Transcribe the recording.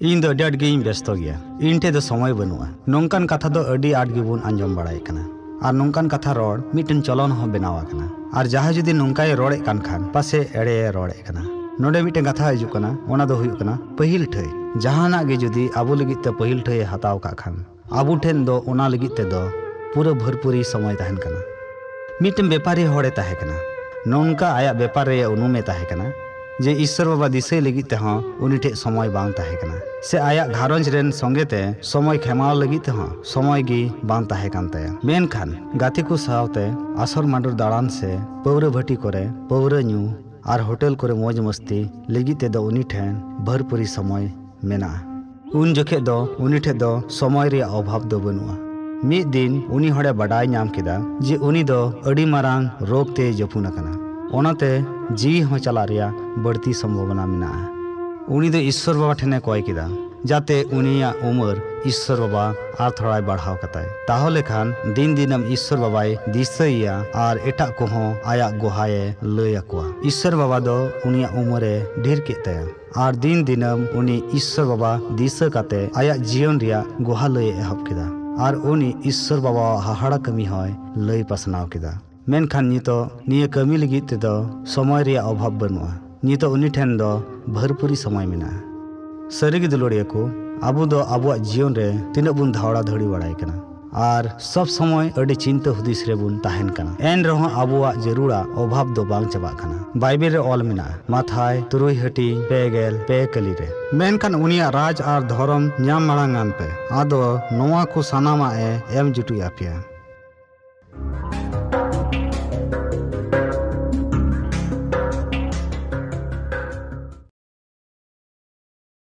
इन दो अड्डी आट गे व्यस्त गया इन ठे समय बनुआ नौकान कथा दो अड्डी आट गे बन आंजम बड़ाय कना और नौकान कथा रड़ मिटन चलन हो बनावा कना और जहाँ जुदी नौकाय रड़े कान खान पासे एड़े रड़े कना नोडे मिटन कथा हिजुक कना ओना दो हुयुक कना पहिल ठै जहाना गे जुदी आबो लगित ते पहिल ठै हताव का खान आबो ठेन दो ओना लगित ते दो पूरा भरपूरी समय तहन कना मिटन व्यापारी होड़े ताहे कना नौका आया व्यापार रे उनुमे ताहे कना जे ईश्वर बाबा दिसै लगित ते हाँ उनी ठे समय बांग ताहे कना से आया घारंज रेन संगे ते समय खेमाव लगित ते हाँ समय गी बांग ताहे कान ताया मेनखान गाते को सावते आसर मांडर दाड़ान से पौरे भटी करे पौरे न्यू और होटल करे मौज मस्ती लगित ते दो उनी ठेन भरपूरी समय मेना उन जखे दो उनी ठे दो समय रे अभाव दो बनुआ मिद दिन उनी हड़े बडाय नाम केदा जे उनी दो अड़ी मारांग रोग ते जपुन अकना ओनाते जी हो चला रिया बढ़ती संभावना मेना उनी दो ईश्वर बाबा ठेने कय केदा जाते उनिया उमर ईश्वर बाबा आर थोड़ा बढ़ाव कताय ताहले खान दिन दिनम ईश्वर बाबाय दिसैया और एटा कोहो आया गोहाये लय अकवा ईश्वर बाबा दो उनिया उमरे ढेर केताया और दिन दिनम उनी ईश्वर बाबा दिस काते आया जीवन रिया गोहा लय एहब केदा और उनी ईश्वर बाबा हाहाड़ा कमी हय लय पासनाव केदा मेनखान नितो निये कमी लगित ते दो समय रे अभाव बनुआ नितो उनी ठेन दो भरपूरी समय मेना सरीगे दुलड़िया को आबो दो आबुआ जीवन रे तिना बुन धावड़ा धड़ी बड़ाय कना और सब समय अड़ी चिंता हुदिस रे बुन ताहेन कना एन रहो आबुआ जरूरा अभाव दो बांग चबा कना बाइबल रे ऑल मेना माथाय तुरुई हटी पेगेल पे कली रे मेनखान उनिया राज और धर्म न्याम मांगान पे आदो नोआ को सानामा एम जुटुया पिया